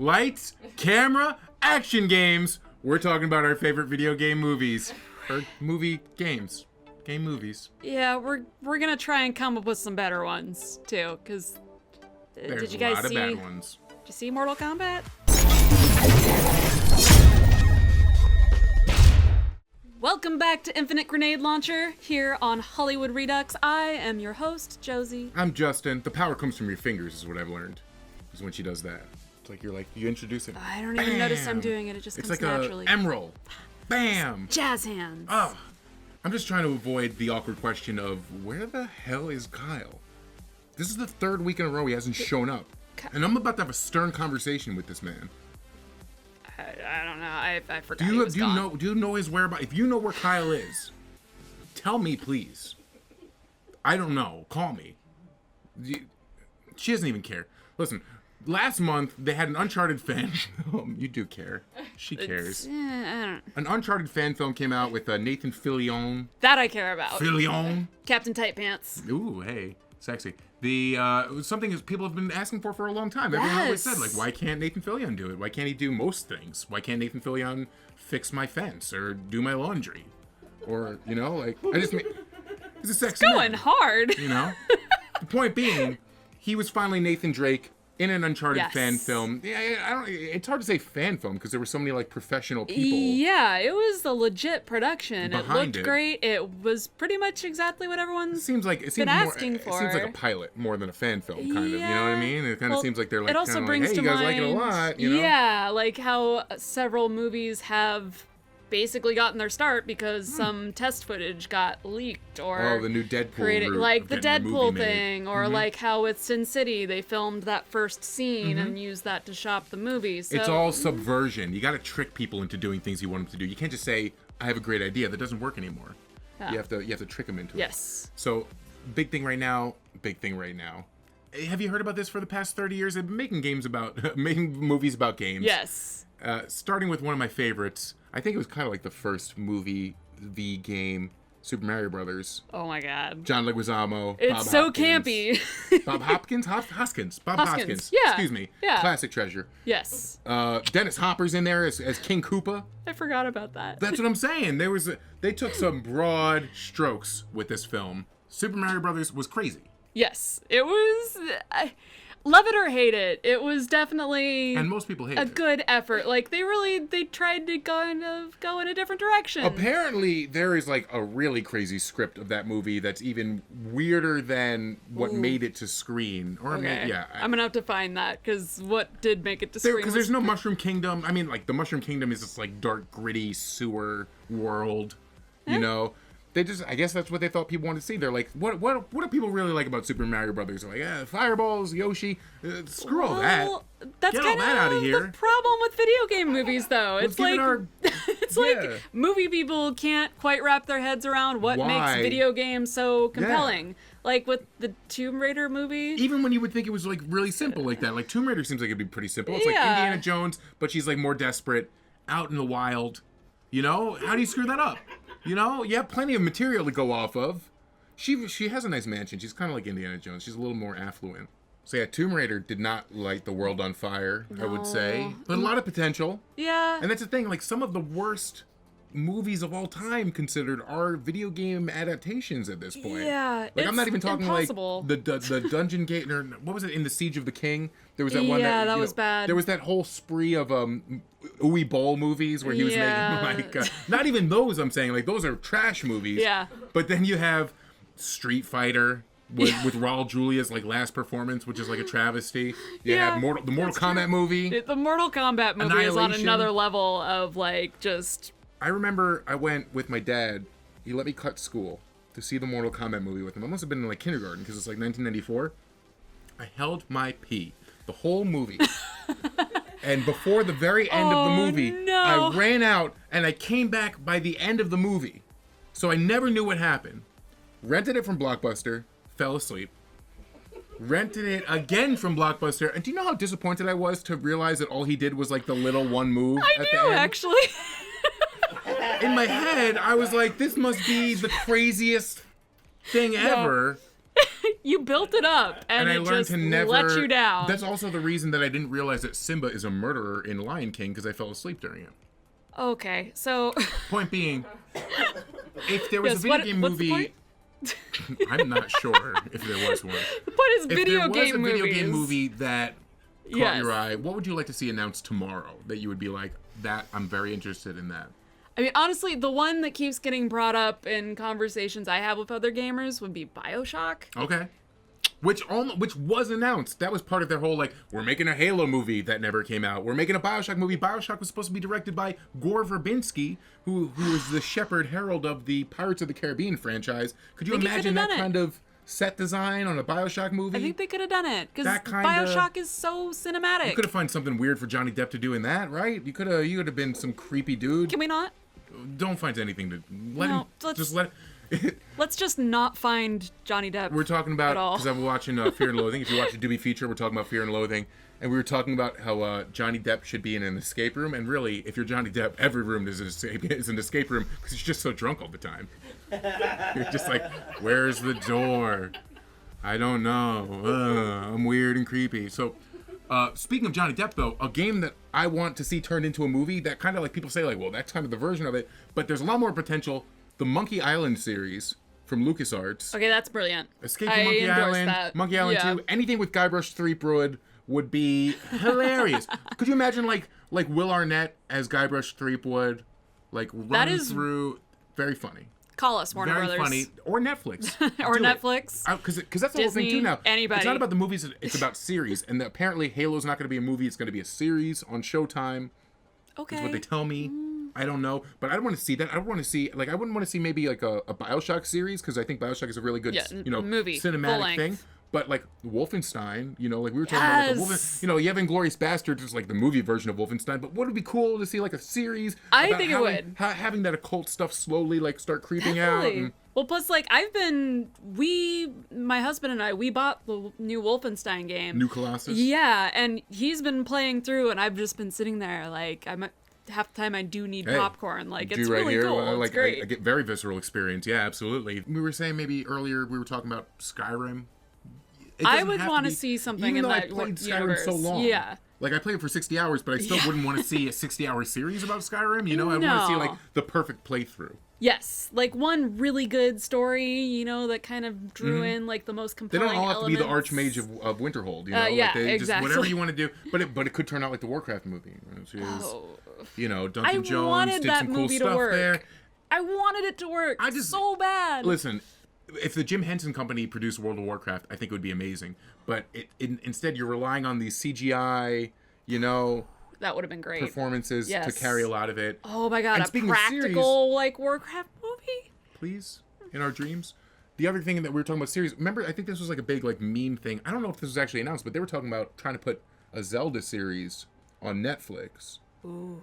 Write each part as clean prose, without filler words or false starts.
lights, camera, action games. We're talking about our favorite video game movies. Or movie games. Game movies. Yeah, we're gonna try and come up with some better ones, too, because... There's did you guys a lot see, of bad ones. Did you see Mortal Kombat? Welcome back to Infinite Grenade Launcher here on Hollywood Redux. I am your host, Josie. I'm Justin. The power comes from your fingers is what I've learned. Is when she does that. It's like you introduce it. I don't even notice I'm doing it. It just comes naturally. It's like an emerald. Bam! Jazz hands. Oh, I'm just trying to avoid the awkward question of where the hell is Kyle? This is the third week in a row he hasn't shown up. And I'm about to have a stern conversation with this man. I don't know. I forgot he was gone. Do you know his whereabouts? If you know where Kyle is, tell me, please. I don't know. Call me. She doesn't even care. Listen, last month they had an Uncharted fan film. You do care. She cares. An Uncharted fan film came out with Nathan Fillion. That I care about. Fillion. Captain Tight Pants. Ooh, hey, sexy. It was something that people have been asking for a long time. Everyone always said, like, why can't Nathan Fillion do it? Why can't he do most things? Why can't Nathan Fillion fix my fence or do my laundry? Or, he's a sexy man. Going hard. The point being, he was finally Nathan Drake in an Uncharted fan film. Yeah, it's hard to say fan film because there were so many like professional people. Yeah, it was a legit production. It looked great. It was pretty much exactly what everyone's been asking for. It seems like a pilot more than a fan film, kind of. You know what I mean? It kind of seems like they're like, it also brings hey, to you guys mind, like it a lot. Yeah, like how several movies have basically gotten their start because some test footage got leaked or the new Deadpool created, like the Deadpool thing, or like how with Sin City they filmed that first scene and used that to shop the movie. So, it's all subversion. You got to trick people into doing things you want them to do. You can't just say, "I have a great idea." That doesn't work anymore. Yeah. You have to trick them into it. Yes. So, big thing right now. Have you heard about this? For the past 30 years, they've been making movies about games. Yes. Starting with one of my favorites. I think it was kind of like the first movie v game, Super Mario Brothers. Oh my God. John Leguizamo. It's Bob so Hopkins. campy. Bob Hopkins? Hoskins. Bob Hoskins. Yeah. Excuse me. Yeah. Classic treasure. Yes. Dennis Hopper's in there as King Koopa. I forgot about that. That's what I'm saying. They took some broad strokes with this film. Super Mario Brothers was crazy. Yes. It was... love it or hate it, it was definitely and most people hate a good effort. Like they tried to kind of go in a different direction. Apparently there is like a really crazy script of that movie that's even weirder than what made it to screen. Or okay. I'm gonna have to find that because what did make it to screen? Because there's no Mushroom Kingdom. I mean, like the Mushroom Kingdom is this like dark, gritty sewer world. You know. I guess that's what they thought people wanted to see. They're like, what do people really like about Super Mario Brothers? They're like, fireballs, Yoshi, screw all that. That's Get all that out of here. The problem with video game movies, though. It's like like movie people can't quite wrap their heads around what makes video games so compelling. Like with the Tomb Raider movie. Even when you would think it was like really simple like that. Like Tomb Raider seems like it'd be pretty simple. It's like Indiana Jones, but she's like more desperate, out in the wild. How do you screw that up? You have plenty of material to go off of. She has a nice mansion. She's kind of like Indiana Jones. She's a little more affluent. So yeah, Tomb Raider did not light the world on fire, I would say. But a lot of potential. Yeah. And that's the thing, like some of the worst movies of all time considered are video game adaptations at this point. Yeah. Like I'm not even talking impossible. like the Dungeon Gate, or what was it, in the Siege of the King? There was that one that was bad. There was that whole spree of Uwe Boll movies where he was making like not even those, I'm saying, like those are trash movies. Yeah. But then you have Street Fighter with Raul Julia's like last performance, which is like a travesty. You have the Mortal Kombat movie. The Mortal Kombat movie is on another level of like just... I remember I went with my dad. He let me cut school to see the Mortal Kombat movie with him. I must have been in like kindergarten because it's like 1994. I held my pee the whole movie. And before the very end of the movie, I ran out and I came back by the end of the movie. So I never knew what happened. Rented it from Blockbuster, fell asleep. Rented it again from Blockbuster. And do you know how disappointed I was to realize that all he did was like the little one move at the end? Actually. In my head, I was like, this must be the craziest thing ever. You built it up, and I it learned just to never let you down. That's also the reason that I didn't realize that Simba is a murderer in Lion King, because I fell asleep during it. Okay, so... Point being, if there was a video game what's the movie... I'm not sure if there was one. The point is video game movies. If there was a video game movie that caught your eye, what would you like to see announced tomorrow that you would be like, that I'm very interested in that? I mean, honestly, the one that keeps getting brought up in conversations I have with other gamers would be Bioshock. Okay. Which was announced. That was part of their whole, like, we're making a Halo movie that never came out. We're making a Bioshock movie. Bioshock was supposed to be directed by Gore Verbinski, who was the shepherd herald of the Pirates of the Caribbean franchise. Could you imagine that kind of set design on a Bioshock movie? I think they could have done it, because Bioshock is so cinematic. You could have found something weird for Johnny Depp to do in that, right? You could have been some creepy dude. Can we not? Don't find anything to... Let's just not find Johnny Depp. We're talking about, because I'm watching Fear and Loathing. If you watch the Doobie feature, we're talking about Fear and Loathing, and we were talking about how Johnny Depp should be in an escape room. And really, if you're Johnny Depp, every room is an escape room, because he's just so drunk all the time. You're just like, where's the door? I don't know. I'm weird and creepy. So, speaking of Johnny Depp, though, a game that I want to see turned into a movie that kind of like people say, like, well, that's kind of the version of it, but there's a lot more potential. The Monkey Island series from LucasArts. Okay, that's brilliant. Escape from Monkey Island, that. Monkey Island 2, anything with Guybrush Threepwood would be hilarious. Could you imagine like Will Arnett as Guybrush Threepwood, like running through? Very funny. Call us, Warner Brothers. Very funny. Or Netflix. Or Netflix. Because that's the whole thing too now. Anybody. It's not about the movies, it's about series. And apparently Halo's not going to be a movie, it's going to be a series on Showtime. Okay. That's what they tell me. I don't know, but I don't want to see that. I want to see, like, I wouldn't want to see maybe like a Bioshock series, because I think Bioshock is a really good, movie, cinematic thing. But like Wolfenstein, like we were talking about, like, you have Inglourious Basterds, is like the movie version of Wolfenstein. But would it be cool to see like a series? I think it would. Having that occult stuff slowly like start creeping out. And... Well, plus, like, my husband and I, we bought the new Wolfenstein game. New Colossus? Yeah, and he's been playing through, and I've just been sitting there, like, half the time I do need popcorn. Like, it's really cool. It's great. I get very visceral experience. Yeah, absolutely. We were saying maybe earlier, we were talking about Skyrim. I would want to see something in that universe. Even though I played Skyrim so long. Yeah. Like, I played it for 60 hours, but I still wouldn't want to see a 60-hour series about Skyrim, I want to see, like, the perfect playthrough. Yes, like one really good story, that kind of drew in like the most compelling elements. They don't all have to be the Archmage of Winterhold, Yeah, like exactly. Just whatever you want to do, but it could turn out like the Warcraft movie. Which is, Duncan Jones did some cool stuff there. I wanted it to work so bad. Listen, if the Jim Henson Company produced World of Warcraft, I think it would be amazing. But instead, you're relying on these CGI, that would have been great. Performances to carry a lot of it. Oh my god, a practical like Warcraft movie? Please, in our dreams. The other thing that we were talking about series, remember, I think this was like a big like meme thing. I don't know if this was actually announced, but they were talking about trying to put a Zelda series on Netflix. Ooh.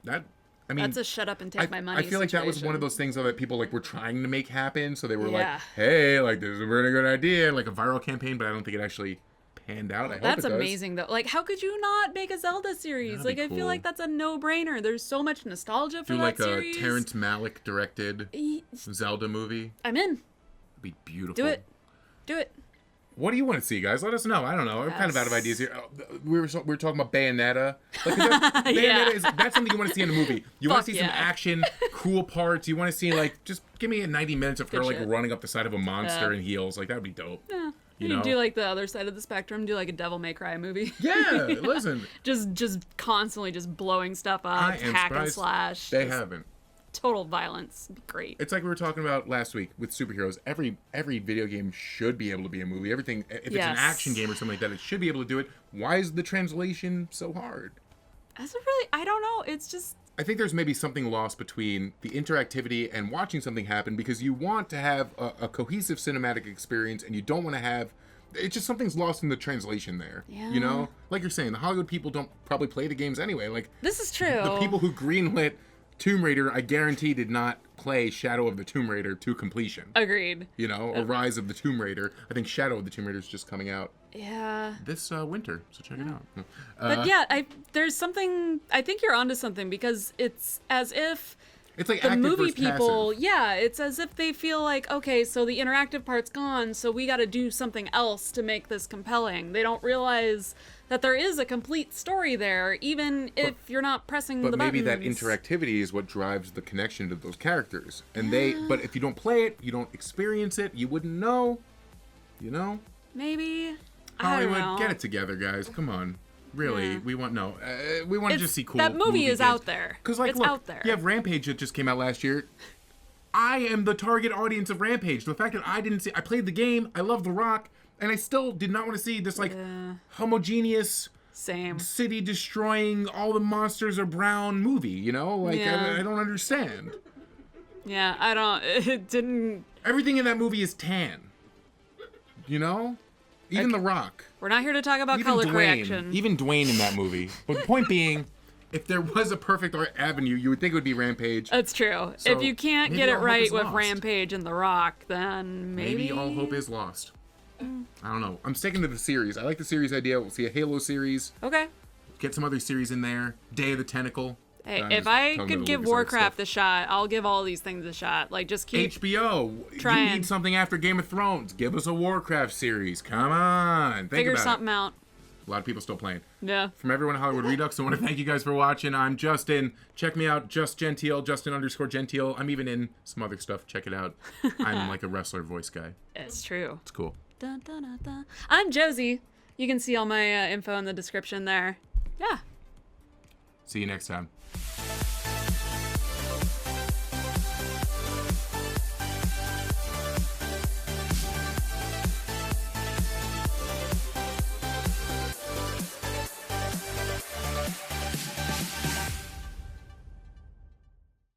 That's a shut up and take my money I feel like situation. that was one of those things that people like were trying to make happen. So they were like, hey, like this is a really good idea, like a viral campaign, but I don't think it actually panned out. I hope that's it does. Amazing though. Like, how could you not make a Zelda series? Like, I feel like that's a no-brainer. There's so much nostalgia for that series. Do like a Terrence Malick directed Zelda movie. I'm in. It'd be beautiful. Do it. What do you want to see, guys? Let us know. I don't know. I'm kind of out of ideas here. We were talking about Bayonetta. Bayonetta that's something you want to see in a movie. You want to see some action, cool parts. You want to see just give me 90 minutes of her running up the side of a monster in heels. Like, that would be dope. Yeah. You do like the other side of the spectrum. Do like a Devil May Cry movie. Yeah, listen. just constantly just blowing stuff up, hack and slash. They haven't. Total violence. Great. It's like we were talking about last week with superheroes. Every video game should be able to be a movie. Everything, if it's an action game or something like that, it should be able to do it. Why is the translation so hard? I don't know. It's just... I think there's maybe something lost between the interactivity and watching something happen, because you want to have a cohesive cinematic experience, and you don't want to have... It's just something's lost in the translation there. Yeah. Like you're saying, the Hollywood people don't probably play the games anyway. Like, this is true. The people who greenlit Tomb Raider, I guarantee, did not play Shadow of the Tomb Raider to completion. Agreed. Or Rise of the Tomb Raider. I think Shadow of the Tomb Raider is just coming out this winter, so check it out. But there's something, I think you're onto something, because it's as if It's like the active movie versus people, passive. yeah, it's as if they feel like, okay, so the interactive part's gone, so we got to do something else to make this compelling. They don't realize that there is a complete story there, even if you're not pressing the buttons. But maybe that interactivity is what drives the connection to those characters. And but if you don't play it, you don't experience it, you wouldn't know. You know? Maybe. Hollywood, I don't know. get it together, guys. Come on. Really, we want to just see cool. That movie is out there. Because like, it's look, out there. you have Rampage that just came out last year. I am the target audience of Rampage. The fact that I played the game, I love The Rock, and I still did not want to see this like homogeneous, city destroying, all the monsters are brown movie. You know, like I don't understand. Yeah, I don't. It didn't. Everything in that movie is tan. You know, even The Rock. We're not here to talk about color correction. Even Dwayne in that movie. But the point being, if there was a perfect avenue, you would think it would be Rampage. That's true. So if you can't get it right with lost. Rampage and The Rock, then maybe all hope is lost. I don't know. I'm sticking to the series. I like the series idea. We'll see a Halo series. Okay. Get some other series in there. Day of the Tentacle. Hey, if I could give Warcraft a shot, I'll give all these things a shot. Like, just keep HBO. trying. You need something after Game of Thrones. Give us a Warcraft series. Come on. Figure something out. A lot of people still playing. Yeah. From everyone at Hollywood Redux, I want to thank you guys for watching. I'm Justin. Check me out, Just Gentile, Justin_Gentile. I'm even in some other stuff. Check it out. I'm like a wrestler voice guy. It's true. It's cool. Dun, dun, dun, dun. I'm Josie. You can see all my info in the description there. Yeah. See you next time.